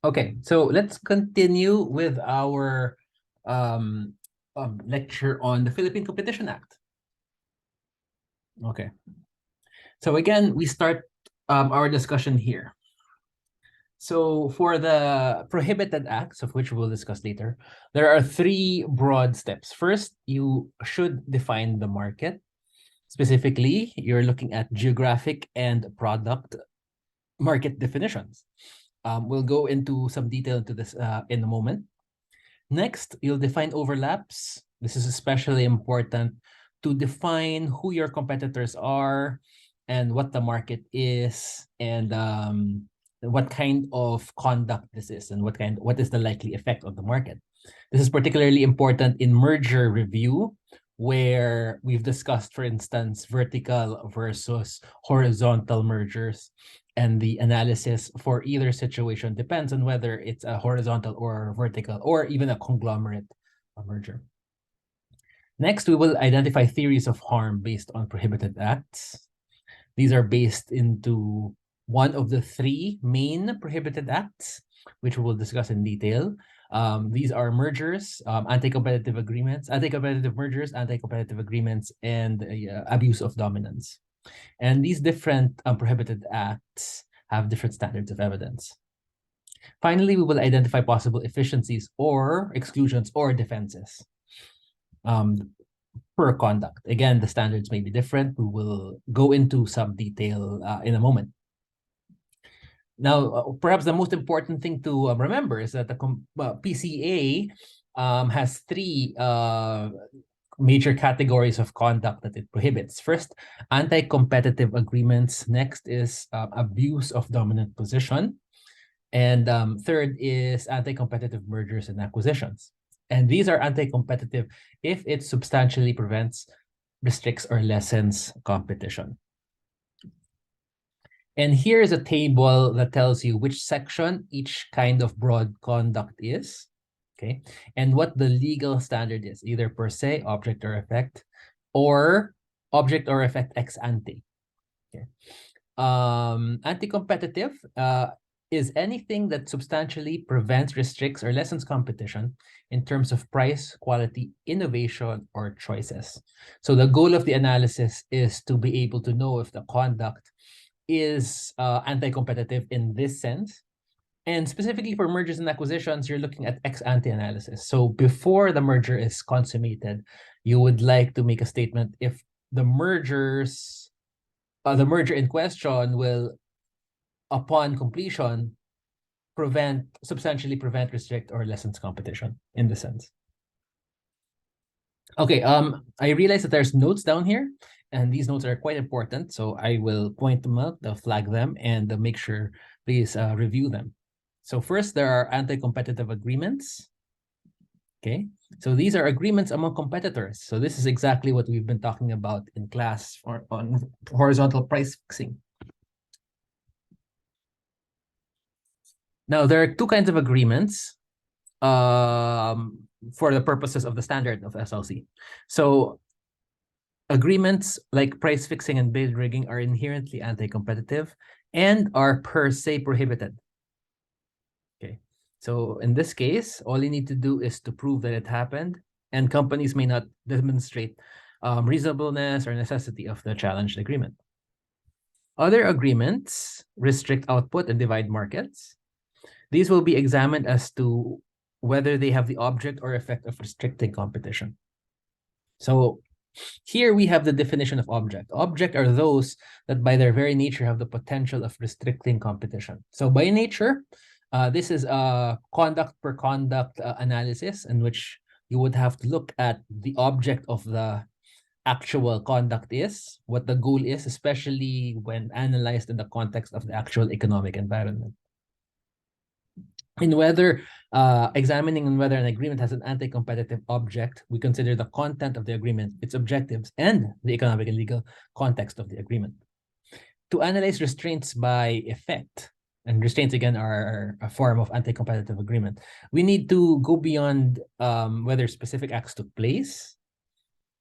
Okay, so let's continue with our lecture on the Philippine Competition Act. Okay, so again, we start our discussion here. So for the prohibited acts, of which we'll discuss later, there are three broad steps. First, you should define the market. Specifically, you're looking at geographic and product market definitions. We'll go into some detail into this in a moment. Next, you'll define overlaps. This is especially important to define who your competitors are and what the market is, and what kind of conduct this is, and what is the likely effect on the market. This is particularly important in merger review, where we've discussed, for instance, vertical versus horizontal mergers, and the analysis for either situation depends on whether it's a horizontal or vertical or even a conglomerate merger. Next, we will identify theories of harm based on prohibited acts. These are based into one of the three main prohibited acts, which we will discuss in detail. These are mergers, anti-competitive agreements, anti-competitive mergers, anti-competitive agreements, and abuse of dominance. And these different prohibited acts have different standards of evidence. Finally, we will identify possible efficiencies or exclusions or defenses per conduct. Again, the standards may be different. We will go into some detail in a moment. Now, perhaps the most important thing to remember is that the PCA has three major categories of conduct that it prohibits. First, anti-competitive agreements. Next is abuse of dominant position. And third is anti-competitive mergers and acquisitions. And these are anti-competitive if it substantially prevents, restricts, or lessens competition. And here is a table that tells you which section each kind of broad conduct is, okay, and what the legal standard is, either per se, object or effect, or object or effect ex ante. Okay. Anti-competitive is anything that substantially prevents, restricts, or lessens competition in terms of price, quality, innovation, or choices. So the goal of the analysis is to be able to know if the conduct is anti-competitive in this sense. And specifically for mergers and acquisitions, you're looking at ex-ante analysis. So before the merger is consummated, you would like to make a statement if the merger in question will, upon completion, substantially prevent, restrict, or lessens competition in this sense. Okay, I realize that there's notes down here, and these notes are quite important, so I will point them out, flag them, and make sure please review them. So first, there are anti-competitive agreements. Okay, so these are agreements among competitors. So this is exactly what we've been talking about in class on horizontal price fixing. Now, there are two kinds of agreements for the purposes of the standard of SLC. So agreements like price fixing and bid rigging are inherently anti-competitive and are per se prohibited. Okay, so in this case, all you need to do is to prove that it happened, and companies may not demonstrate reasonableness or necessity of the challenged agreement. Other agreements restrict output and divide markets. These will be examined as to whether they have the object or effect of restricting competition. So here we have the definition of object. Object are those that by their very nature have the potential of restricting competition. So by nature, this is a conduct per conduct analysis in which you would have to look at the object of the actual conduct is, what the goal is, especially when analyzed in the context of the actual economic environment. In whether examining whether an agreement has an anti-competitive object, we consider the content of the agreement, its objectives, and the economic and legal context of the agreement. To analyze restraints by effect, and restraints again are a form of anti-competitive agreement, we need to go beyond whether specific acts took place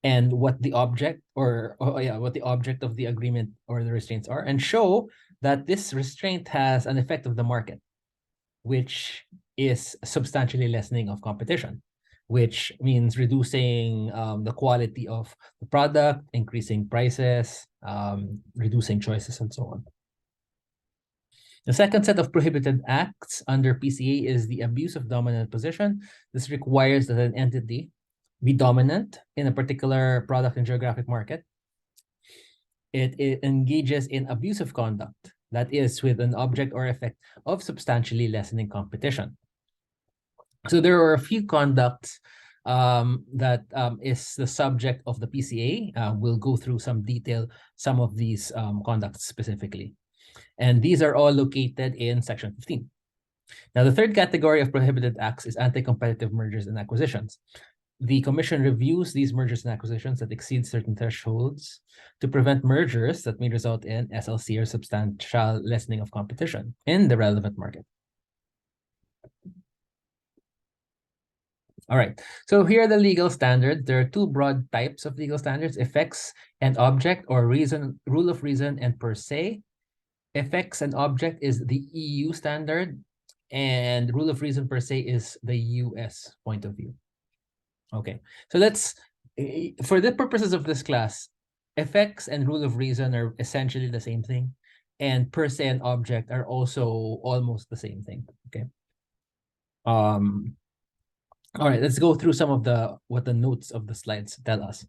and what the object what the object of the agreement or the restraints are, and show that this restraint has an effect of the market. which is substantially lessening of competition, which means reducing the quality of the product, increasing prices, reducing choices, and so on. The second set of prohibited acts under PCA is the abuse of dominant position. This requires that an entity be dominant in a particular product and geographic market. It engages in abusive conduct, that is, with an object or effect of substantially lessening competition. So there are a few conducts that is the subject of the PCA. We'll go through some detail, some of these conducts specifically. And these are all located in Section 15. Now, the third category of prohibited acts is anti-competitive mergers and acquisitions. The Commission reviews these mergers and acquisitions that exceed certain thresholds to prevent mergers that may result in SLC or substantial lessening of competition in the relevant market. All right, so here are the legal standards. There are two broad types of legal standards: effects and object, or reason, rule of reason, and per se. Effects and object is the EU standard, and rule of reason per se is the US point of view. Okay, so let's, for the purposes of this class, effects and rule of reason are essentially the same thing, and per se and object are also almost the same thing. Okay. All right, let's go through some of what the notes of the slides tell us.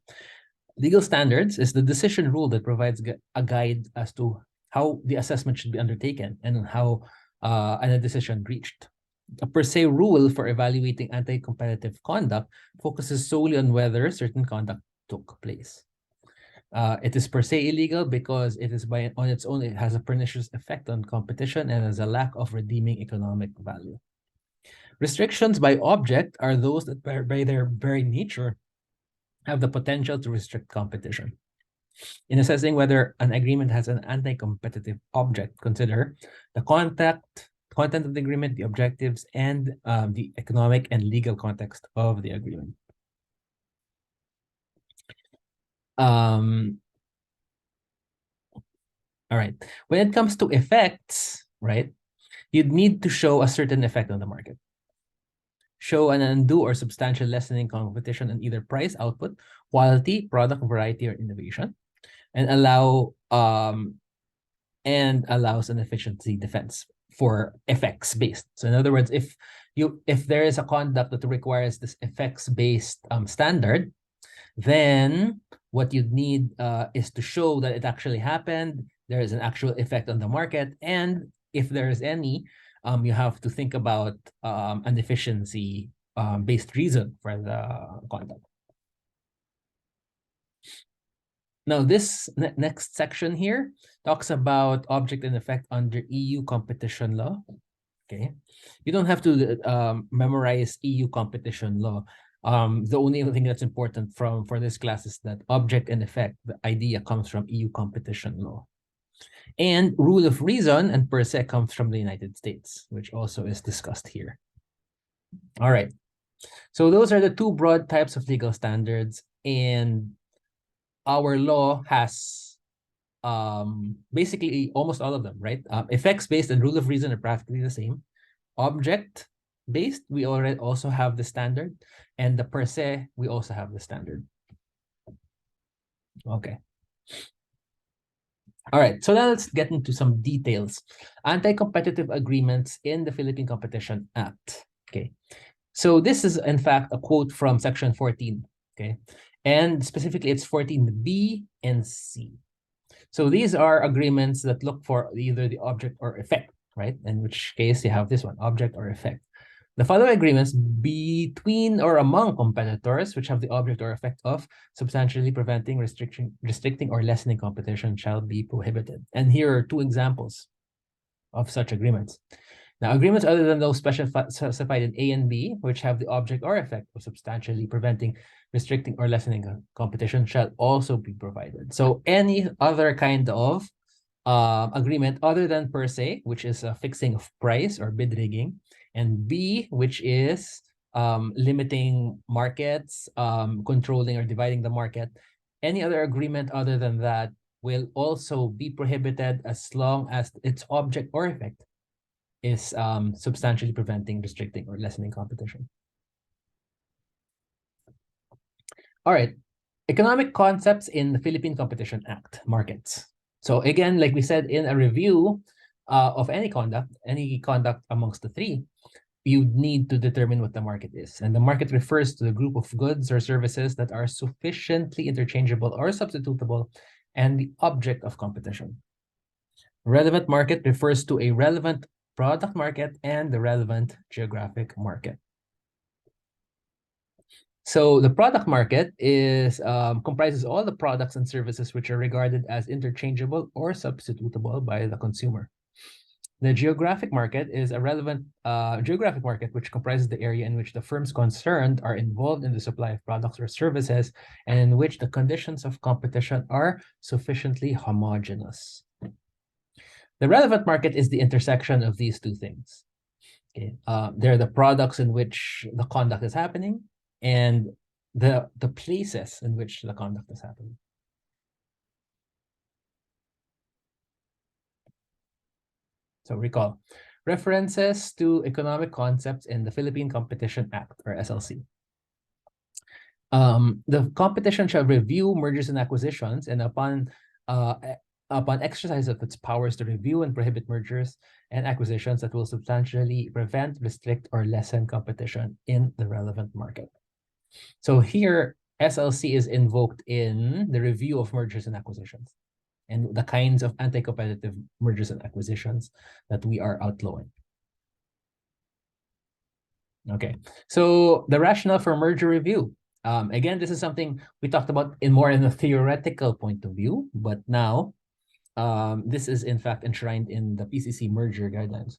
Legal standards is the decision rule that provides a guide as to how the assessment should be undertaken and how a decision reached. A per se rule for evaluating anti-competitive conduct focuses solely on whether certain conduct took place. It is per se illegal because it is on its own, it has a pernicious effect on competition and has a lack of redeeming economic value. Restrictions by object are those that by their very nature have the potential to restrict competition. In assessing whether an agreement has an anti-competitive object, consider the content of the agreement, the objectives, and the economic and legal context of the agreement. All right. When it comes to effects, right, you'd need to show a certain effect on the market. Show an undue or substantial lessening competition in either price, output, quality, product variety, or innovation, and allows an efficiency defense for effects based. So in other words, if there is a conduct that requires this effects based standard, then what you'd need is to show that it actually happened, there is an actual effect on the market, and if there is any, you have to think about an efficiency based reason for the conduct. Now, this next section here talks about object and effect under EU competition law. Okay, you don't have to memorize EU competition law. The only thing that's important for this class is that object and effect, the idea comes from EU competition law. And rule of reason and per se comes from the United States, which also is discussed here. All right, so those are the two broad types of legal standards, and our law has basically almost all of them, right? Effects-based and rule of reason are practically the same. Object-based, we already also have the standard, and the per se, we also have the standard. Okay. All right, so now let's get into some details. Anti-competitive agreements in the Philippine Competition Act. Okay, so this is in fact a quote from Section 14. Okay, and specifically it's 14B and C. So these are agreements that look for either the object or effect, right? In which case you have this one, object or effect. The following agreements between or among competitors which have the object or effect of substantially preventing, restricting, or lessening competition shall be prohibited. And here are two examples of such agreements. Now, agreements other than those specified in A and B, which have the object or effect of substantially preventing, restricting, or lessening competition shall also be provided. So any other kind of agreement other than per se, which is a fixing of price or bid rigging, and B, which is limiting markets, controlling or dividing the market. Any other agreement other than that will also be prohibited as long as its object or effect is substantially preventing, restricting, or lessening competition. All right, economic concepts in the Philippine Competition Act, markets. So again, like we said in a review of any conduct amongst the three, you need to determine what the market is. And the market refers to the group of goods or services that are sufficiently interchangeable or substitutable and the object of competition. Relevant market refers to a relevant product market and the relevant geographic market. So the product market is comprises all the products and services which are regarded as interchangeable or substitutable by the consumer. The geographic market is a relevant geographic market which comprises the area in which the firms concerned are involved in the supply of products or services and in which the conditions of competition are sufficiently homogeneous. The relevant market is the intersection of these two things. Okay, they're the products in which the conduct is happening and the places in which the conduct is happening. So recall, references to economic concepts in the Philippine Competition Act, or SLC. The competition shall review mergers and acquisitions, and upon exercise of its powers to review and prohibit mergers and acquisitions that will substantially prevent, restrict, or lessen competition in the relevant market. So here, SLC is invoked in the review of mergers and acquisitions and the kinds of anti-competitive mergers and acquisitions that we are outlawing. Okay, so the rationale for merger review. Again, this is something we talked about in a theoretical point of view, but now this is in fact enshrined in the PCC merger guidelines.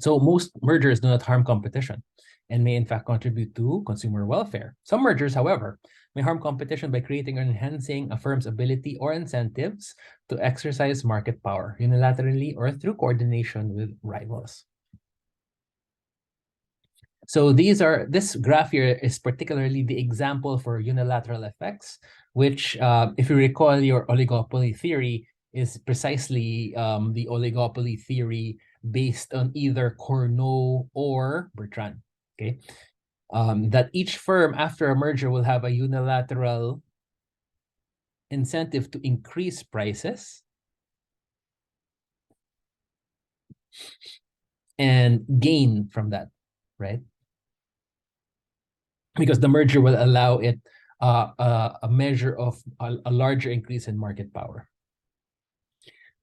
So most mergers do not harm competition and may in fact contribute to consumer welfare. Some mergers, however, may harm competition by creating or enhancing a firm's ability or incentives to exercise market power unilaterally or through coordination with rivals. So this graph here is particularly the example for unilateral effects, which, if you recall your oligopoly theory, is precisely the oligopoly theory based on either Cournot or Bertrand. Okay, that each firm after a merger will have a unilateral incentive to increase prices and gain from that, right? Because the merger will allow it a measure of a larger increase in market power.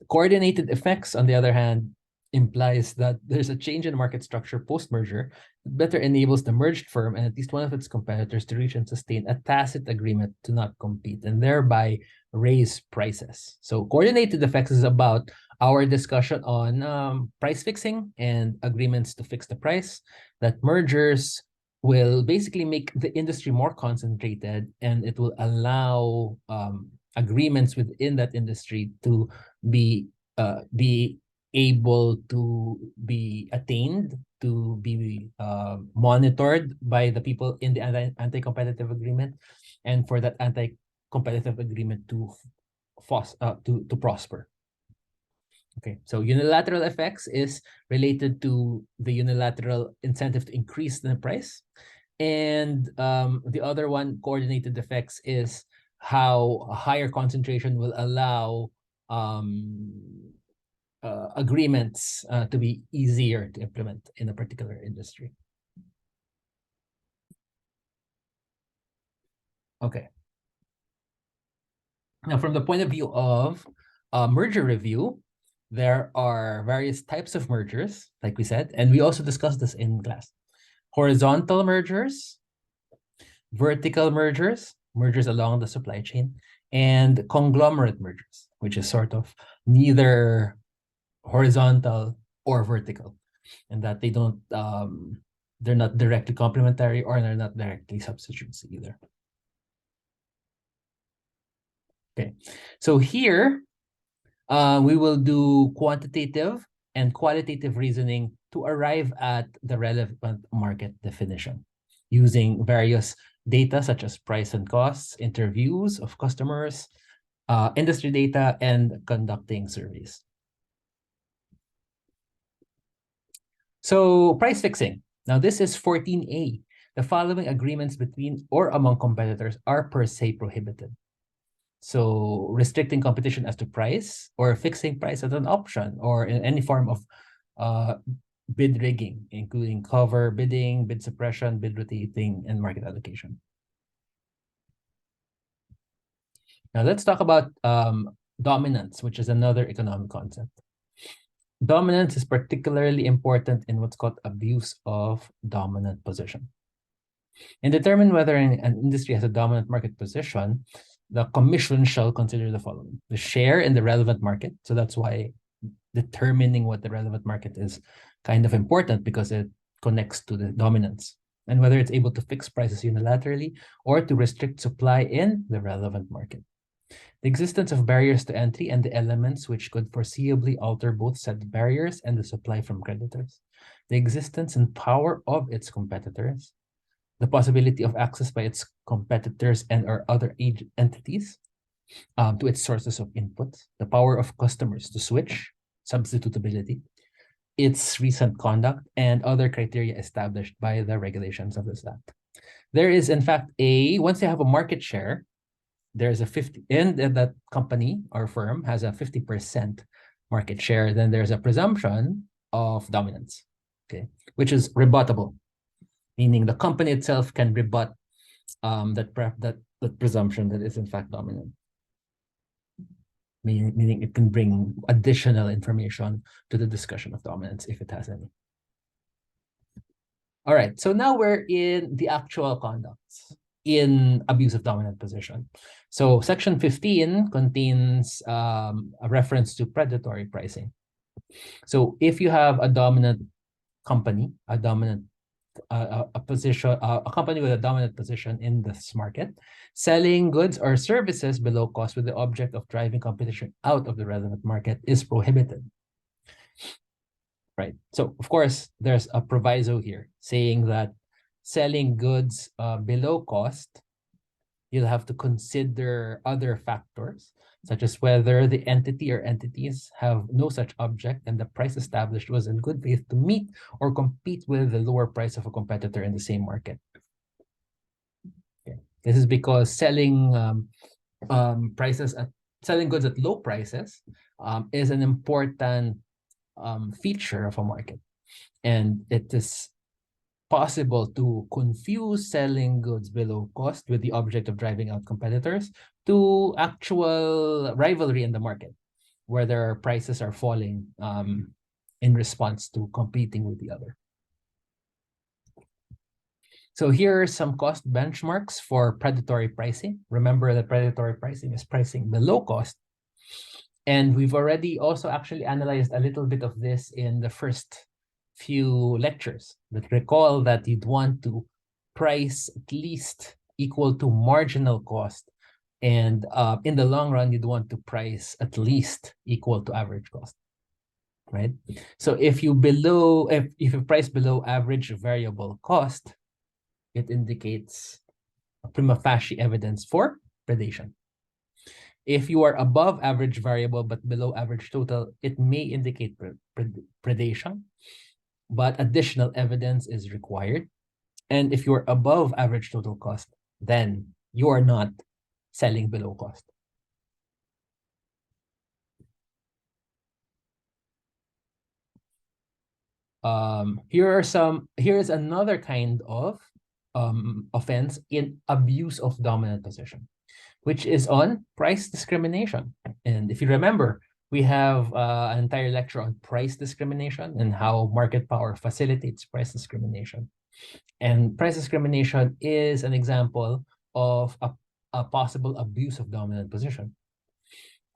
Coordinated effects, on the other hand, implies that there's a change in market structure post-merger that better enables the merged firm and at least one of its competitors to reach and sustain a tacit agreement to not compete and thereby raise prices. So coordinated effects is about our discussion on price fixing and agreements to fix the price, that mergers will basically make the industry more concentrated and it will allow agreements within that industry to be able to be attained, to be monitored by the people in the anti-competitive agreement, and for that anti-competitive agreement to prosper. Okay, so unilateral effects is related to the unilateral incentive to increase the price. And the other one, coordinated effects, is how a higher concentration will allow agreements to be easier to implement in a particular industry. Okay. Now, from the point of view of merger review, there are various types of mergers, like we said, and we also discussed this in class. Horizontal mergers, vertical mergers, mergers along the supply chain, and conglomerate mergers, which is sort of neither horizontal or vertical, and that they don't they're not directly complementary or they're not directly substitutes either. Okay, so here we will do quantitative and qualitative reasoning to arrive at the relevant market definition using various data such as price and costs, interviews of customers, industry data, and conducting surveys. So price fixing. Now this is 14A. The following agreements between or among competitors are per se prohibited. So restricting competition as to price or fixing price as an option or in any form of bid rigging, including cover bidding, bid suppression, bid rotating, and market allocation. Now let's talk about dominance, which is another economic concept. Dominance is particularly important in what's called abuse of dominant position. In determining whether an industry has a dominant market position, the commission shall consider the following: the share in the relevant market. So that's why determining what the relevant market is kind of important, because it connects to the dominance, and whether it's able to fix prices unilaterally or to restrict supply in the relevant market. The existence of barriers to entry and the elements which could foreseeably alter both said barriers and the supply from creditors. The existence and power of its competitors. The possibility of access by its competitors and or other entities to its sources of input. The power of customers to switch, substitutability, its recent conduct, and other criteria established by the regulations of this act. There is, in fact, once you have a market share, there's a 50, and that company or firm has a 50% market share, then there's a presumption of dominance, okay, which is rebuttable, meaning the company itself can rebut that presumption that is in fact dominant. Meaning it can bring additional information to the discussion of dominance if it has any. All right, so now we're in the actual conducts in abuse of dominant position. So section 15 contains a reference to predatory pricing. So if you have a dominant company, a company with a dominant position in this market, selling goods or services below cost with the object of driving competition out of the relevant market is prohibited. Right. So of course, there's a proviso here saying that selling goods below cost, you'll have to consider other factors, such as whether the entity or entities have no such object and the price established was in good faith to meet or compete with the lower price of a competitor in the same market. Okay. This is because selling goods at low prices is an important feature of a market, and it is possible to confuse selling goods below cost with the object of driving out competitors to actual rivalry in the market, where their prices are falling in response to competing with the other. So here are some cost benchmarks for predatory pricing. Remember that predatory pricing is pricing below cost. And we've already also actually analyzed a little bit of this in the first few lectures. But recall that you'd want to price at least equal to marginal cost. And in the long run, you'd want to price at least equal to average cost, right? So if you price below average variable cost, it indicates a prima facie evidence for predation. If you are above average variable but below average total, it may indicate predation, but additional evidence is required. And if you're above average total cost, then you are not selling below cost. Here is another kind of offense in abuse of dominant position, which is on price discrimination. And if you remember, we have an entire lecture on price discrimination and how market power facilitates price discrimination. And price discrimination is an example of a possible abuse of dominant position.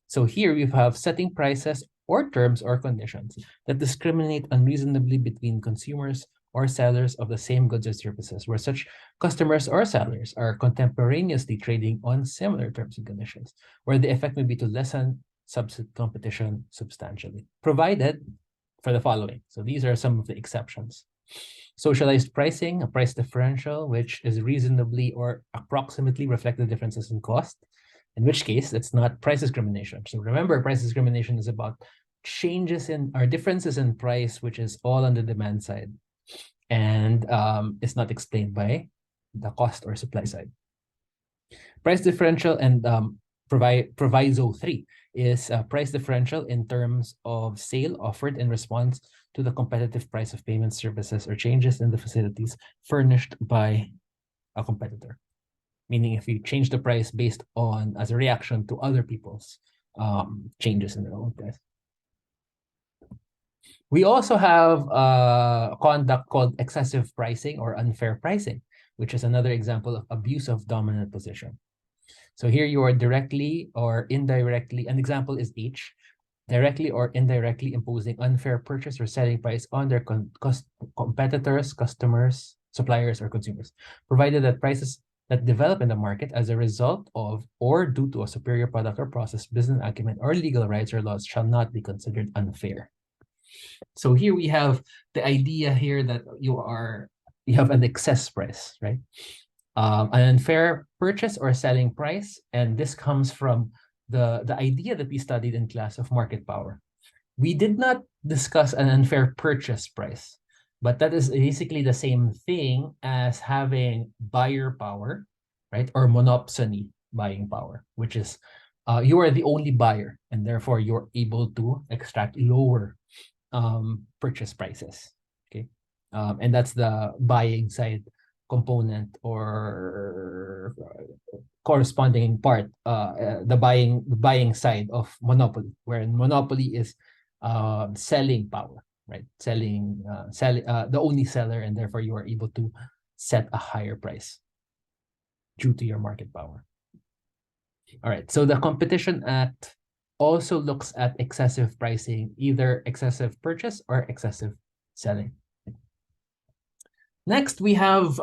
So here we have setting prices or terms or conditions that discriminate unreasonably between consumers or sellers of the same goods or services, where such customers or sellers are contemporaneously trading on similar terms and conditions, where the effect may be to lessen substitute competition substantially, provided for the following. So these are some of the exceptions. Socialized pricing, a price differential, which is reasonably or approximately reflect the differences in cost, in which case it's not price discrimination. So remember, price discrimination is about changes in or differences in price, which is all on the demand side, and is not explained by the cost or supply side. Price differential and proviso 3 is price differential in terms of sale offered in response to the competitive price of payment services or changes in the facilities furnished by a competitor. Meaning if you change the price based on as a reaction to other people's changes in their own price. We also have conduct called excessive pricing or unfair pricing, which is another example of abuse of dominant position. So here you are directly or indirectly, an example is H, directly or indirectly imposing unfair purchase or selling price on their competitors, customers, suppliers, or consumers, provided that prices that develop in the market as a result of or due to a superior product or process, business acumen, or legal rights or laws shall not be considered unfair. So here we have the idea here that you have an excess price, right? An unfair purchase or selling price, and this comes from the idea that we studied in class of market power. We did not discuss an unfair purchase price, but that is basically the same thing as having buyer power, right? Or monopsony buying power, which is you are the only buyer, and therefore you're able to extract lower purchase prices, okay? And that's the buying side component or corresponding part, the buying side of monopoly, where monopoly is selling power, right? Selling the only seller, and therefore you are able to set a higher price due to your market power. All right, so the Competition Act also looks at excessive pricing, either excessive purchase or excessive selling. Next, we have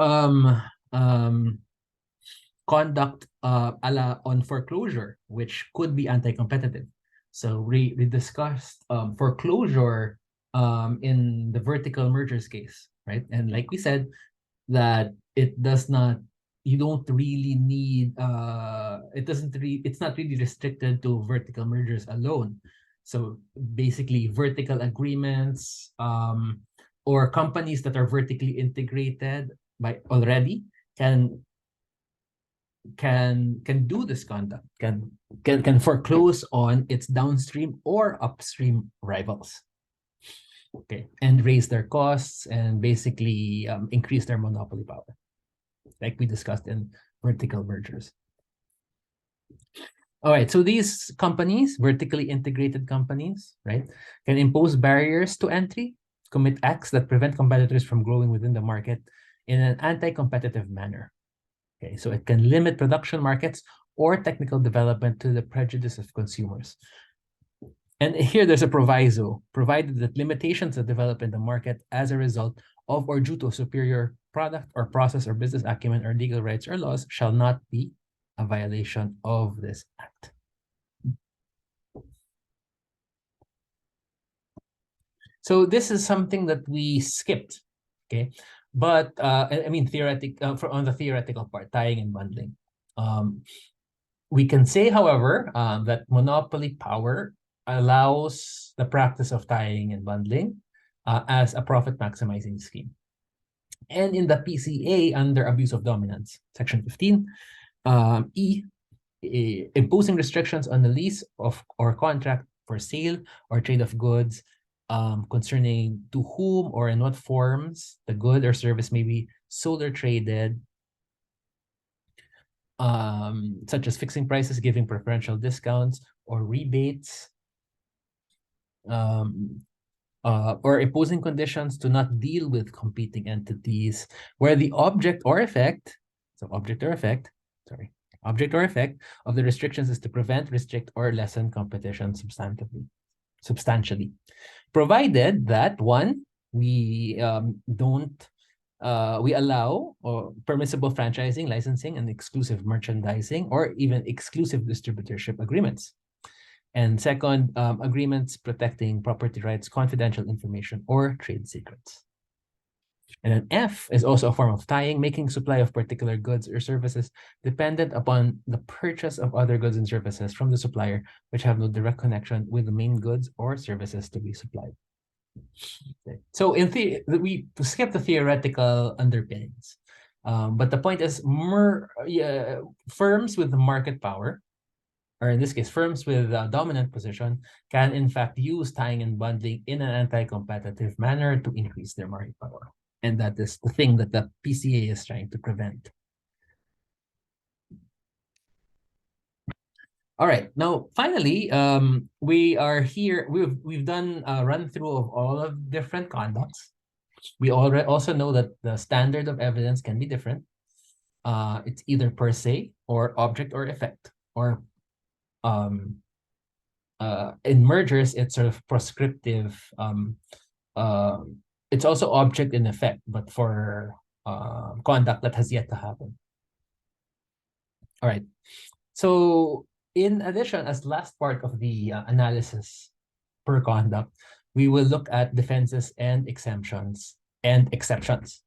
conduct on foreclosure, which could be anti-competitive. So we discussed foreclosure in the vertical mergers case, right? And like we said, that it does not, you don't really need, it's not really restricted to vertical mergers alone. So basically vertical agreements, or companies that are vertically integrated by already can do this conduct, can foreclose on its downstream or upstream rivals, okay, and raise their costs and basically increase their monopoly power, like we discussed in vertical mergers. All right, so these companies, vertically integrated companies, right, can impose barriers to entry, commit acts that prevent competitors from growing within the market in an anti-competitive manner. Okay, so it can limit production markets or technical development to the prejudice of consumers. And here there's a proviso, provided that limitations that develop in the market as a result of or due to a superior product or process or business acumen or legal rights or laws shall not be a violation of this act. So this is something that we skipped, okay? But I mean, on the theoretical part, tying and bundling. We can say, however, that monopoly power allows the practice of tying and bundling as a profit maximizing scheme. And in the PCA, under abuse of dominance, section 15, imposing restrictions on the lease of or contract for sale or trade of goods concerning to whom or in what forms the good or service may be sold or traded, such as fixing prices, giving preferential discounts or rebates, or imposing conditions to not deal with competing entities where the object or effect of the restrictions is to prevent, restrict, or lessen competition substantially. Provided that, one, we we allow permissible franchising, licensing, and exclusive merchandising, or even exclusive distributorship agreements. And second, agreements protecting property rights, confidential information, or trade secrets. And then F is also a form of tying, making supply of particular goods or services dependent upon the purchase of other goods and services from the supplier, which have no direct connection with the main goods or services to be supplied. Okay. So in theory, we skip the theoretical underpinnings. But the point is, firms with market power, or in this case, firms with a dominant position, can in fact use tying and bundling in an anti-competitive manner to increase their market power. And that is the thing that the PCA is trying to prevent. All right. Now, finally, we are here. We've done a run through of all of different conducts. We already also know that the standard of evidence can be different. It's either per se or object or effect, or in mergers, it's sort of prescriptive. It's also object and effect, but for conduct that has yet to happen. All right. So in addition, as last part of the analysis per conduct, we will look at defenses and exemptions and exceptions.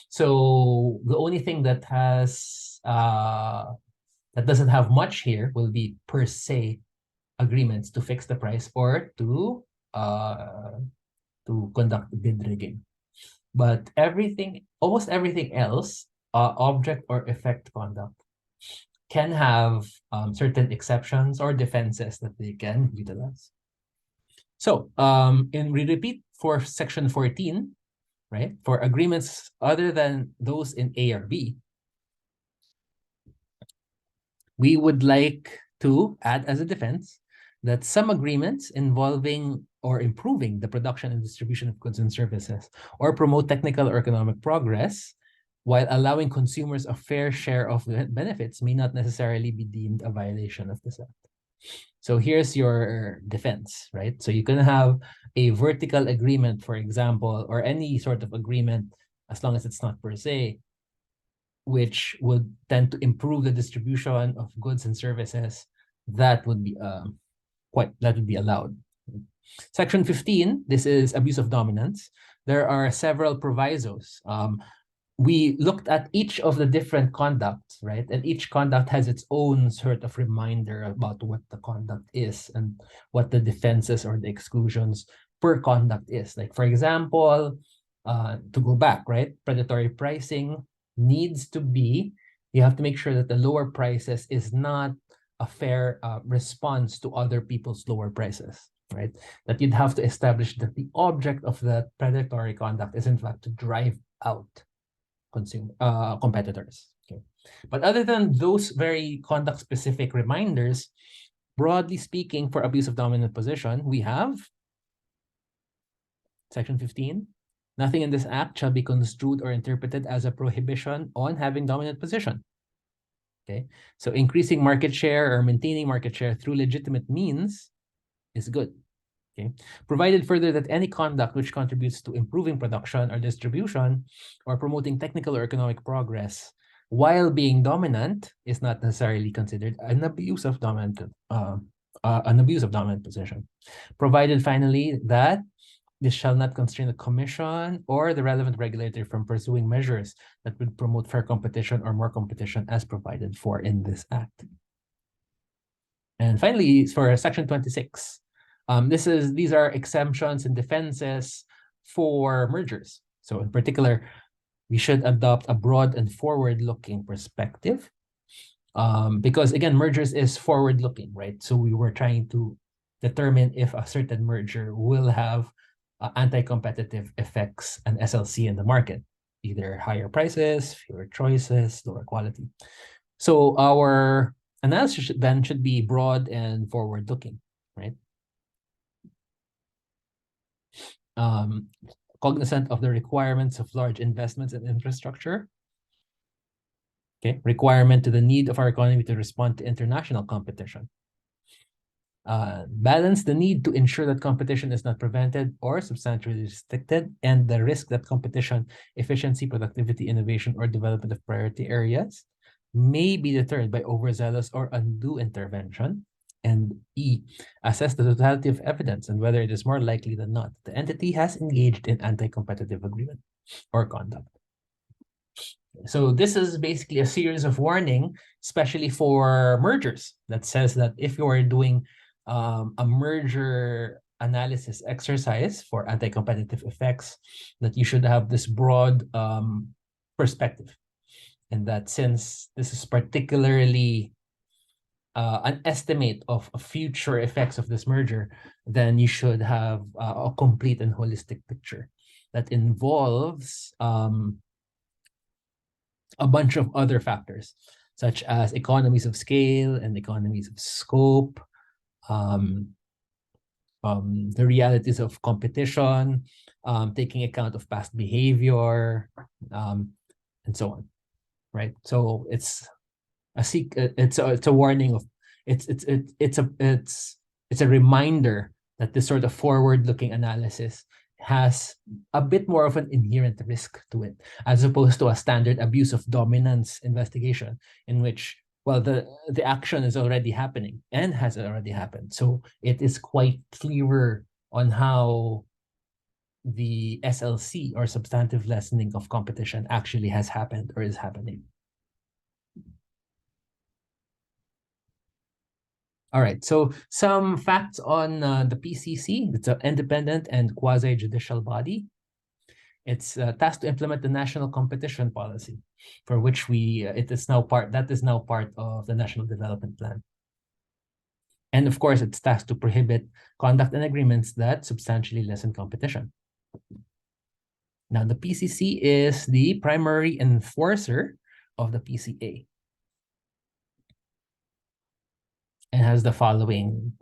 So the only thing that has that doesn't have much here will be per se agreements to fix the price or to conduct bid rigging. But almost everything else, object or effect conduct, can have certain exceptions or defenses that they can utilize. So we repeat for section 14, right? For agreements other than those in A or B, we would like to add as a defense that some agreements involving or improving the production and distribution of goods and services or promote technical or economic progress while allowing consumers a fair share of the benefits may not necessarily be deemed a violation of this act. So here's your defense, right? So you can have a vertical agreement, for example, or any sort of agreement, as long as it's not per se, which would tend to improve the distribution of goods and services, that would be allowed. Section 15, this is abuse of dominance. There are several provisos. We looked at each of the different conducts, right? And each conduct has its own sort of reminder about what the conduct is and what the defenses or the exclusions per conduct is. Like, for example, to go back, right? Predatory pricing needs to be, you have to make sure that the lower prices is not a fair response to other people's lower prices, right? That you'd have to establish that the object of the predatory conduct is in fact to drive out competitors. Okay. But other than those very conduct-specific reminders, broadly speaking, for abuse of dominant position, we have Section 15. Nothing in this act shall be construed or interpreted as a prohibition on having dominant position. Okay, so increasing market share or maintaining market share through legitimate means is good. Okay, provided further that any conduct which contributes to improving production or distribution or promoting technical or economic progress while being dominant is not necessarily considered an abuse of dominant position. Provided finally that this shall not constrain the commission or the relevant regulator from pursuing measures that would promote fair competition or more competition as provided for in this act. And finally, for section 26, these are exemptions and defenses for mergers. So in particular, we should adopt a broad and forward-looking perspective because again, mergers is forward-looking, right? So we were trying to determine if a certain merger will have anti-competitive effects and SLC in the market, either higher prices, fewer choices, lower quality. So our analysis then should be broad and forward-looking, right? Cognizant of the requirements of large investments in infrastructure. Okay, requirement to the need of our economy to respond to international competition. Balance the need to ensure that competition is not prevented or substantially restricted, and the risk that competition, efficiency, productivity, innovation, or development of priority areas may be deterred by overzealous or undue intervention. And E, assess the totality of evidence and whether it is more likely than not the entity has engaged in anti-competitive agreement or conduct. So this is basically a series of warning, especially for mergers, that says that if you are doing a merger analysis exercise for anti-competitive effects, that you should have this broad perspective. And that since this is particularly an estimate of future effects of this merger, then you should have a complete and holistic picture that involves a bunch of other factors, such as economies of scale and economies of scope, the realities of competition, taking account of past behavior, and so on, right? So it's a warning of it's a reminder that this sort of forward-looking analysis has a bit more of an inherent risk to it, as opposed to a standard abuse of dominance investigation, in which, well, the action is already happening and has already happened. So it is quite clearer on how the SLC, or substantive lessening of competition, actually has happened or is happening. All right, so some facts on the PCC. It's an independent and quasi-judicial body. It's tasked to implement the national competition policy, for which that is now part of the National Development Plan. And of course, it's tasked to prohibit conduct and agreements that substantially lessen competition. Now, the PCC is the primary enforcer of the PCA. And has the following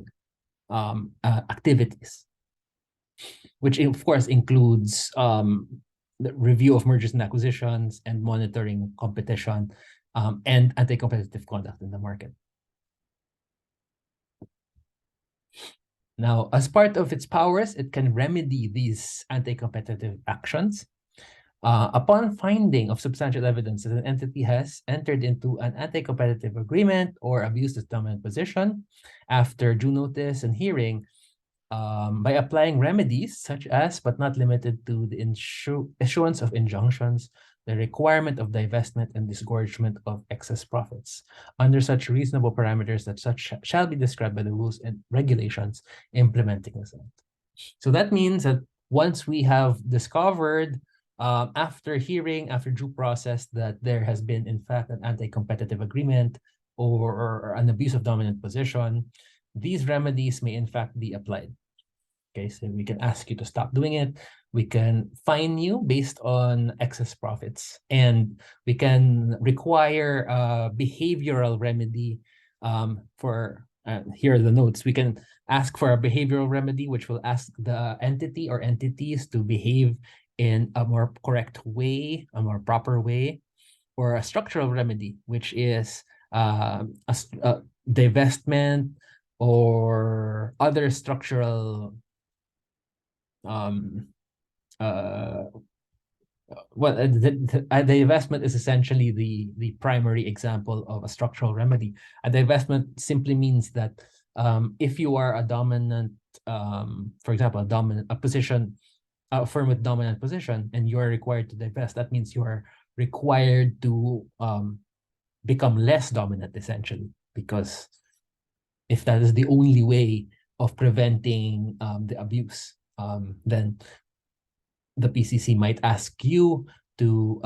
activities, which of course includes the review of mergers and acquisitions and monitoring competition and anti-competitive conduct in the market. Now, as part of its powers, it can remedy these anti-competitive actions upon finding of substantial evidence that an entity has entered into an anti-competitive agreement or abused its dominant position after due notice and hearing, by applying remedies such as, but not limited to, the issuance of injunctions, the requirement of divestment and disgorgement of excess profits under such reasonable parameters that such shall be described by the rules and regulations implementing this act. So that means that once we have discovered, after hearing, after due process, that there has been in fact an anti-competitive agreement or an abuse of dominant position, these remedies may in fact be applied. Okay, so we can ask you to stop doing it. We can fine you based on excess profits, and we can require a behavioral remedy for, here are the notes. We can ask for a behavioral remedy, which will ask the entity or entities to behave in a more correct way, a more proper way, or a structural remedy, which is a divestment or other structural the investment is essentially the primary example of a structural remedy. A divestment simply means that if you are a dominant, for example, a firm with dominant position, and you are required to divest, that means you are required to become less dominant, essentially, because if that is the only way of preventing the abuse, then the PCC might ask you to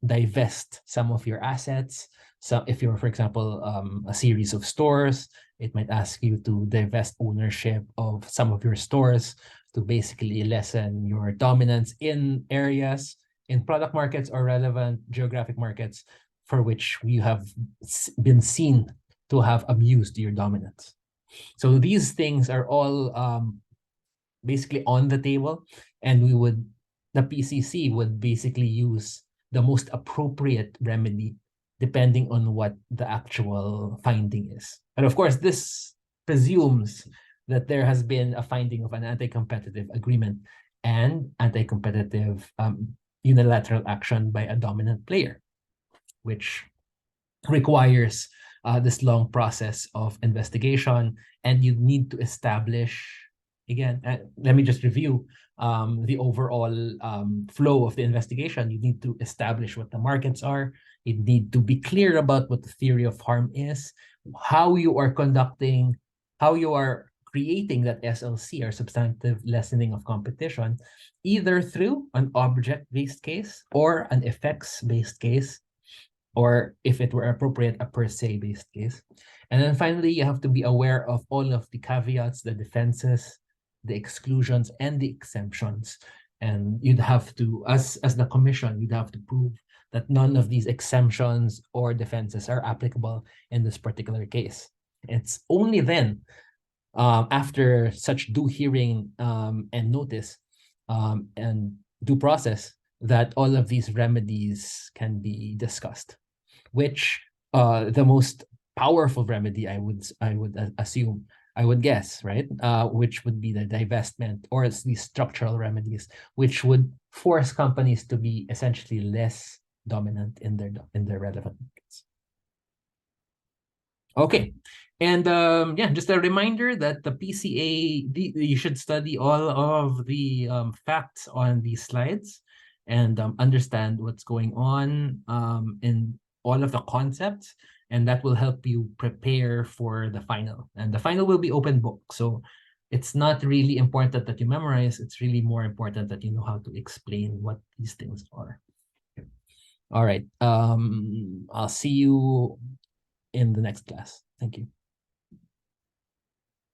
divest some of your assets. So if you're, for example, a series of stores, it might ask you to divest ownership of some of your stores to basically lessen your dominance in areas, in product markets or relevant geographic markets for which you have been seen to have abused your dominance. So these things are all basically on the table, and the PCC would basically use the most appropriate remedy depending on what the actual finding is. And of course, this presumes that there has been a finding of an anti-competitive agreement and anti-competitive unilateral action by a dominant player, which requires this long process of investigation, and you need to establish, again, let me just review the overall flow of the investigation. You need to establish what the markets are. You need to be clear about what the theory of harm is, how you are conducting, how you are creating that SLC, or substantive lessening of competition, either through an object-based case or an effects-based case, or if it were appropriate, a per se based case. And then finally, you have to be aware of all of the caveats, the defenses, the exclusions, and the exemptions. And you'd have to, as the commission, you'd have to prove that none of these exemptions or defenses are applicable in this particular case. It's only then, after such due hearing and notice and due process, that all of these remedies can be discussed, which the most powerful remedy, I would assume, I would guess, right? Which would be the divestment, or it's these structural remedies, which would force companies to be essentially less dominant in their relevant markets. Okay, and yeah, just a reminder that the PCA, you should study all of the facts on these slides and understand what's going on in all of the concepts, and that will help you prepare for the final. And the final will be open book, so it's not really important that you memorize. It's really more important that you know how to explain what these things are. All right, I'll see you in the next class. Thank you.